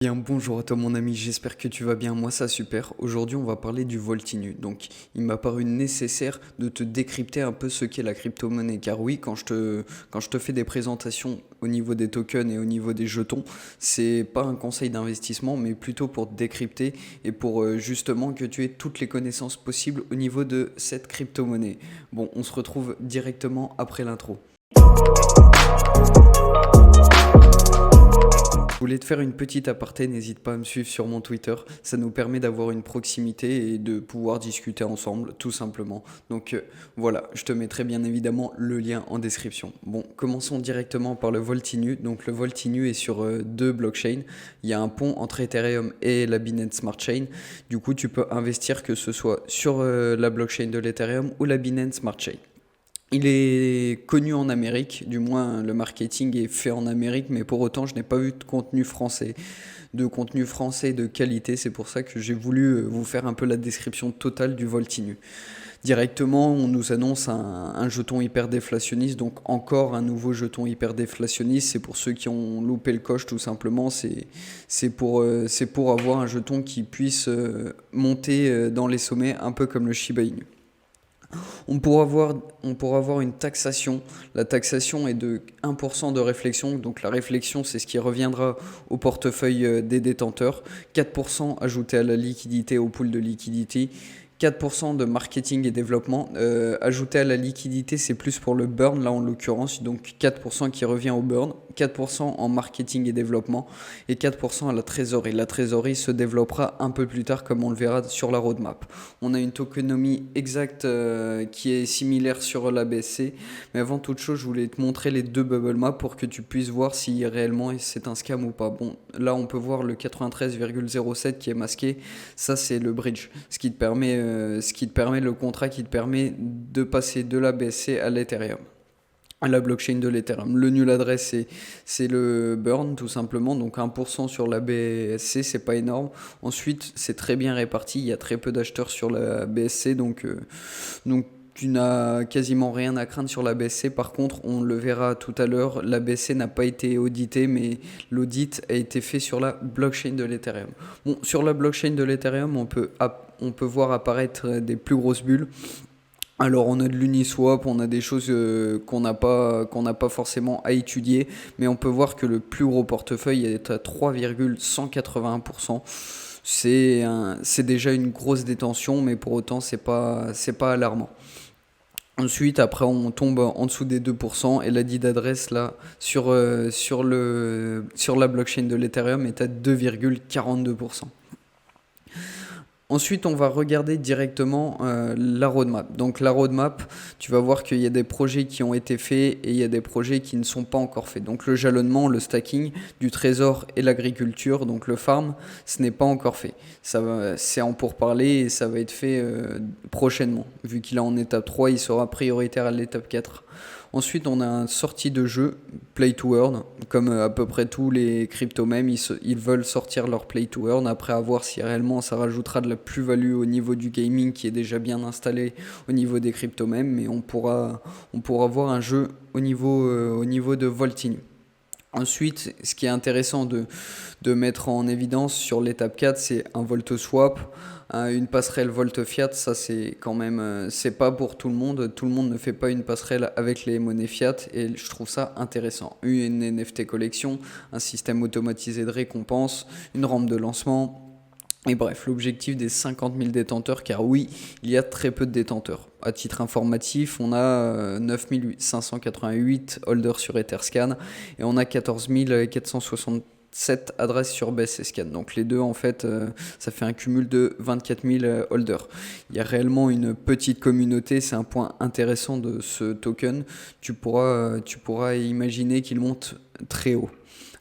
Bien, bonjour à toi mon ami, j'espère que tu vas bien, moi ça super. Aujourd'hui on va parler du Voltinu. Donc il m'a paru nécessaire de te décrypter un peu ce qu'est la crypto-monnaie. Car oui, quand je te fais des présentations au niveau des tokens et au niveau des jetons, c'est pas un conseil d'investissement, mais plutôt pour te décrypter et pour justement que tu aies toutes les connaissances possibles au niveau de cette crypto-monnaie. Bon, on se retrouve directement après l'intro. Je voulais te faire une petite aparté, n'hésite pas à me suivre sur mon Twitter, ça nous permet d'avoir une proximité et de pouvoir discuter ensemble, tout simplement. Donc voilà, je te mettrai bien évidemment le lien en description. Bon, commençons directement par le Voltinu. Donc le Voltinu est sur deux blockchains. Il y a un pont entre Ethereum et la Binance Smart Chain. Du coup, tu peux investir que ce soit sur la blockchain de l'Ethereum ou la Binance Smart Chain. Il est connu en Amérique, du moins le marketing est fait en Amérique, mais pour autant je n'ai pas vu de contenu français de qualité. C'est pour ça que j'ai voulu vous faire un peu la description totale du Voltinu. Directement, on nous annonce un jeton hyper déflationniste, donc encore un nouveau jeton hyper déflationniste. C'est pour ceux qui ont loupé le coche tout simplement. C'est pour avoir un jeton qui puisse monter dans les sommets, un peu comme le Shiba Inu. On pourra avoir une taxation. La taxation est de 1% de réflexion. Donc la réflexion, c'est ce qui reviendra au portefeuille des détenteurs. 4% ajouté à la liquidité, au pool de liquidité. 4% de marketing et développement. Ajouté à la liquidité, c'est plus pour le burn, là en l'occurrence. Donc 4% qui revient au burn. 4% en marketing et développement. Et 4% à la trésorerie. La trésorerie se développera un peu plus tard, comme on le verra sur la roadmap. On a une tokenomie exacte qui est similaire sur la BSC. Mais avant toute chose, je voulais te montrer les deux bubble maps pour que tu puisses voir si réellement c'est un scam ou pas. Bon, là on peut voir le 93,07 qui est masqué. Ça c'est le bridge, ce qui te permet le contrat qui te permet de passer de la BSC à l'Ethereum, à la blockchain de l'Ethereum. Le nul adresse, c'est le burn, tout simplement. Donc 1% sur la BSC, c'est pas énorme. Ensuite, c'est très bien réparti. Il y a très peu d'acheteurs sur la BSC. Donc tu n'as quasiment rien à craindre sur la BSC. Par contre, on le verra tout à l'heure, la BSC n'a pas été auditée, mais l'audit a été fait sur la blockchain de l'Ethereum. Bon, sur la blockchain de l'Ethereum, on peut voir apparaître des plus grosses bulles. Alors on a de l'Uniswap, on a des choses qu'on n'a pas forcément à étudier, mais on peut voir que le plus gros portefeuille est à 3,181%. C'est déjà une grosse détention, mais pour autant c'est pas alarmant. Ensuite, après, on tombe en dessous des 2% et la dit d'adresse là sur la blockchain de l'Ethereum est à 2,42%. Ensuite, on va regarder directement la roadmap. Donc la roadmap, tu vas voir qu'il y a des projets qui ont été faits et il y a des projets qui ne sont pas encore faits. Donc le jalonnement, le stacking du trésor et l'agriculture, donc le farm, ce n'est pas encore fait. C'est en pourparlers et ça va être fait prochainement. Vu qu'il est en étape 3, il sera prioritaire à l'étape 4. Ensuite, on a une sortie de jeu, Play to Earn. Comme à peu près tous les cryptos même, ils veulent sortir leur Play to Earn. Après, à voir si réellement ça rajoutera de la plus-value au niveau du gaming qui est déjà bien installé au niveau des cryptos même. Mais on pourra voir un jeu au niveau de Voltinu. Ensuite, ce qui est intéressant de mettre en évidence sur l'étape 4, c'est un Volt Swap, une passerelle Volt Fiat. Ça, c'est quand même, c'est pas pour tout le monde. Tout le monde ne fait pas une passerelle avec les monnaies Fiat et je trouve ça intéressant. Une NFT collection, un système automatisé de récompense, une rampe de lancement. Et bref, l'objectif des 50 000 détenteurs, car oui, il y a très peu de détenteurs. À titre informatif, on a 9 588 holders sur Etherscan et on a 14 467 adresses sur BSCScan. Donc les deux, en fait, ça fait un cumul de 24 000 holders. Il y a réellement une petite communauté, c'est un point intéressant de ce token. Tu pourras imaginer qu'il monte très haut.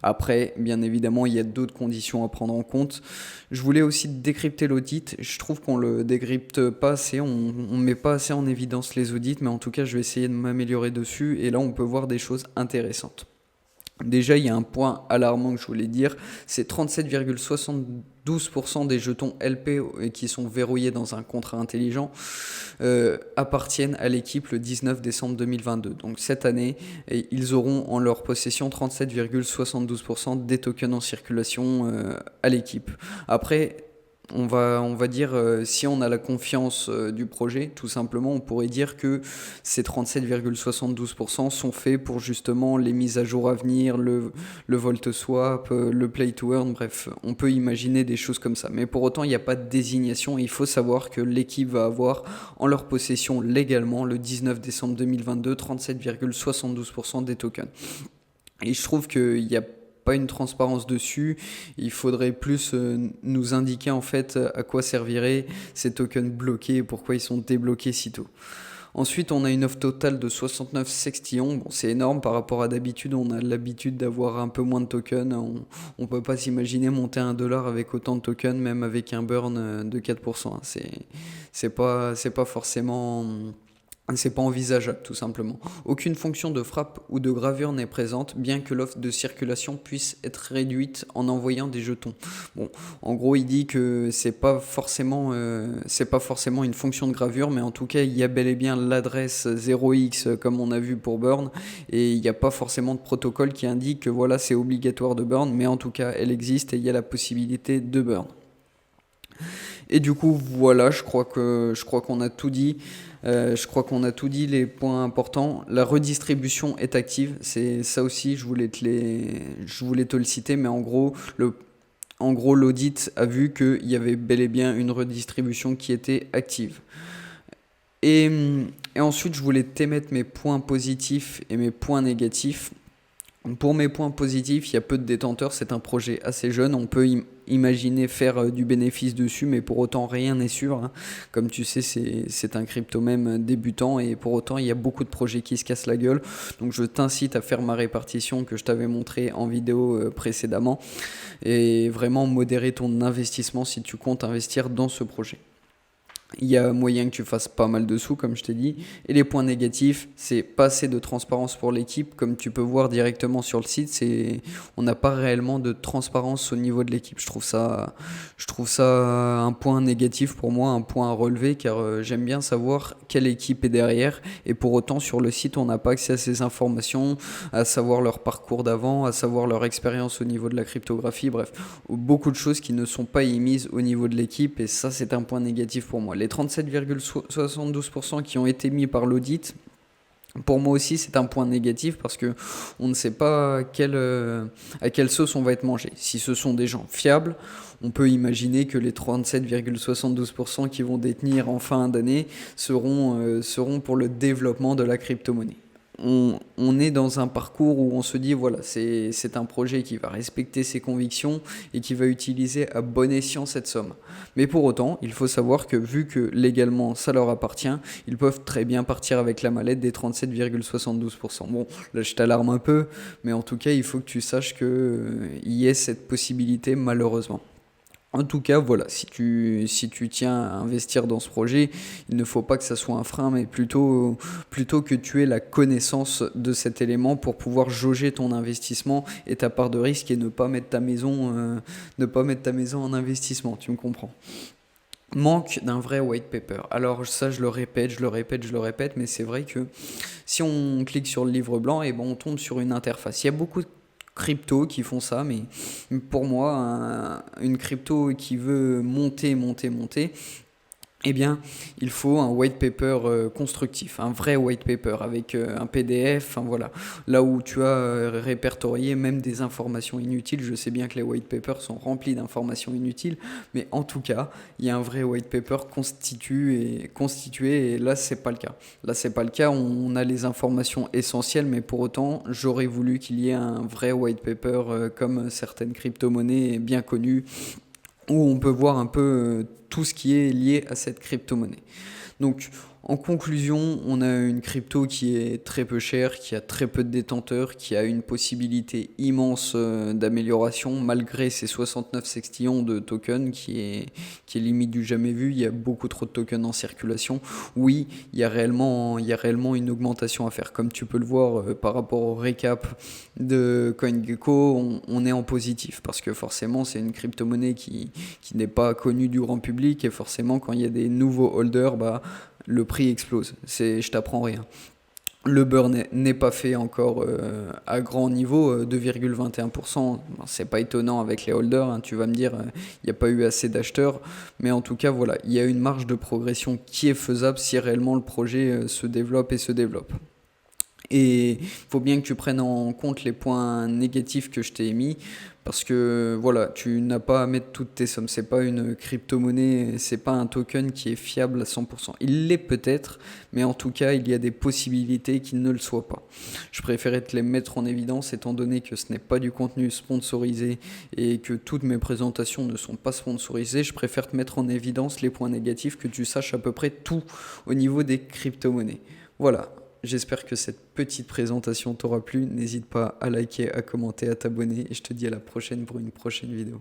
Après, bien évidemment, il y a d'autres conditions à prendre en compte. Je voulais aussi décrypter l'audit. Je trouve qu'on le décrypte pas assez, on met pas assez en évidence les audits, mais en tout cas, je vais essayer de m'améliorer dessus. Et là, on peut voir des choses intéressantes. Déjà, il y a un point alarmant que je voulais dire, c'est 37,72% des jetons LP qui sont verrouillés dans un contrat intelligent appartiennent à l'équipe le 19 décembre 2022. Donc cette année, ils auront en leur possession 37,72% des tokens en circulation à l'équipe. Après, on va dire, si on a la confiance du projet, tout simplement, on pourrait dire que ces 37,72% sont faits pour justement les mises à jour à venir, le Volt Swap, le Play to Earn, bref, on peut imaginer des choses comme ça. Mais pour autant, il n'y a pas de désignation. Il faut savoir que l'équipe va avoir en leur possession légalement, le 19 décembre 2022, 37,72% des tokens. Et je trouve qu'il n'y a pas une transparence dessus. Il faudrait plus nous indiquer en fait à quoi serviraient ces tokens bloqués et pourquoi ils sont débloqués si tôt. Ensuite, on a une offre totale de 69 sextillons. Bon, c'est énorme par rapport à d'habitude. On a l'habitude d'avoir un peu moins de tokens. On peut pas s'imaginer monter un dollar avec autant de tokens, même avec un burn de 4%, hein. C'est pas forcément. C'est pas envisageable, tout simplement. Aucune fonction de frappe ou de gravure n'est présente, bien que l'offre de circulation puisse être réduite en envoyant des jetons. Bon, en gros, il dit que c'est pas forcément une fonction de gravure, mais en tout cas, il y a bel et bien l'adresse 0x comme on a vu pour Burn, et il n'y a pas forcément de protocole qui indique que voilà, c'est obligatoire de Burn, mais en tout cas, elle existe et il y a la possibilité de Burn. Et du coup, voilà, je crois qu'on a tout dit. Je crois qu'on a tout dit, les points importants. La redistribution est active. C'est ça aussi, je voulais te le citer, mais en gros, l'audit a vu qu'il y avait bel et bien une redistribution qui était active. Et, et ensuite, je voulais t'émettre mes points positifs et mes points négatifs. Pour mes points positifs, il y a peu de détenteurs, c'est un projet assez jeune, on peut imaginer faire du bénéfice dessus, mais pour autant rien n'est sûr, hein. Comme tu sais, c'est un crypto même débutant et pour autant il y a beaucoup de projets qui se cassent la gueule. Donc je t'incite à faire ma répartition que je t'avais montré en vidéo précédemment et vraiment modérer ton investissement si tu comptes investir dans ce projet. Il y a moyen que tu fasses pas mal de sous, comme je t'ai dit. Et les points négatifs, c'est pas assez de transparence pour l'équipe. Comme tu peux voir directement sur le site, on n'a pas réellement de transparence au niveau de l'équipe. Je trouve ça un point négatif pour moi, un point à relever, car j'aime bien savoir quelle équipe est derrière. Et pour autant, sur le site, on n'a pas accès à ces informations, à savoir leur parcours d'avant, à savoir leur expérience au niveau de la cryptographie. Bref, beaucoup de choses qui ne sont pas émises au niveau de l'équipe. Et ça, c'est un point négatif pour moi. Les 37,72% qui ont été mis par l'audit, pour moi aussi, c'est un point négatif parce que on ne sait pas à quelle sauce on va être mangé. Si ce sont des gens fiables, on peut imaginer que les 37,72% qui vont détenir en fin d'année seront pour le développement de la crypto-monnaie. On est dans un parcours où on se dit voilà, c'est un projet qui va respecter ses convictions et qui va utiliser à bon escient cette somme. Mais pour autant, il faut savoir que vu que légalement ça leur appartient, ils peuvent très bien partir avec la mallette des 37,72%. Bon, là je t'alarme un peu, mais en tout cas, il faut que tu saches qu'il y ait cette possibilité malheureusement. En tout cas, voilà, si tu tiens à investir dans ce projet, il ne faut pas que ça soit un frein, mais plutôt que tu aies la connaissance de cet élément pour pouvoir jauger ton investissement et ta part de risque et ne pas mettre ta maison en investissement, tu me comprends. Manque d'un vrai white paper. Alors ça, je le répète, je le répète, je le répète, mais c'est vrai que si on clique sur le livre blanc, et ben on tombe sur une interface. Il y a beaucoup de cryptos qui font ça, mais pour moi, une crypto qui veut monter, monter, monter, eh bien, il faut un white paper constructif, un vrai white paper avec un PDF, enfin voilà, là où tu as répertorié même des informations inutiles. Je sais bien que les white papers sont remplis d'informations inutiles, mais en tout cas, il y a un vrai white paper constitué et là, c'est pas le cas. Là, c'est pas le cas, on a les informations essentielles, mais pour autant, j'aurais voulu qu'il y ait un vrai white paper comme certaines crypto-monnaies bien connues où on peut voir un peu tout ce qui est lié à cette crypto-monnaie. Donc, En conclusion, on a une crypto qui est très peu chère, qui a très peu de détenteurs, qui a une possibilité immense d'amélioration malgré ses 69 sextillons de tokens qui est limite du jamais vu. Il y a beaucoup trop de tokens en circulation. Oui, il y a réellement une augmentation à faire. Comme tu peux le voir par rapport au récap de CoinGecko, on est en positif parce que forcément c'est une crypto-monnaie qui n'est pas connue du grand public et forcément quand il y a des nouveaux holders, bah, le prix explose. Je t'apprends rien. Le beurre n'est pas fait encore à grand niveau, 2,21%. C'est pas étonnant avec les holders, hein, tu vas me dire, il n'y a pas eu assez d'acheteurs. Mais en tout cas, voilà, il y a une marge de progression qui est faisable si réellement le projet se développe et se développe. Et il faut bien que tu prennes en compte les points négatifs que je t'ai émis, parce que voilà, tu n'as pas à mettre toutes tes sommes. C'est pas une crypto-monnaie, c'est pas un token qui est fiable à 100%. Il l'est peut-être, mais en tout cas, il y a des possibilités qu'il ne le soit pas. Je préférais te les mettre en évidence, étant donné que ce n'est pas du contenu sponsorisé et que toutes mes présentations ne sont pas sponsorisées. Je préfère te mettre en évidence les points négatifs, que tu saches à peu près tout au niveau des crypto-monnaies. Voilà. J'espère que cette petite présentation t'aura plu. N'hésite pas à liker, à commenter, à t'abonner et je te dis à la prochaine pour une prochaine vidéo.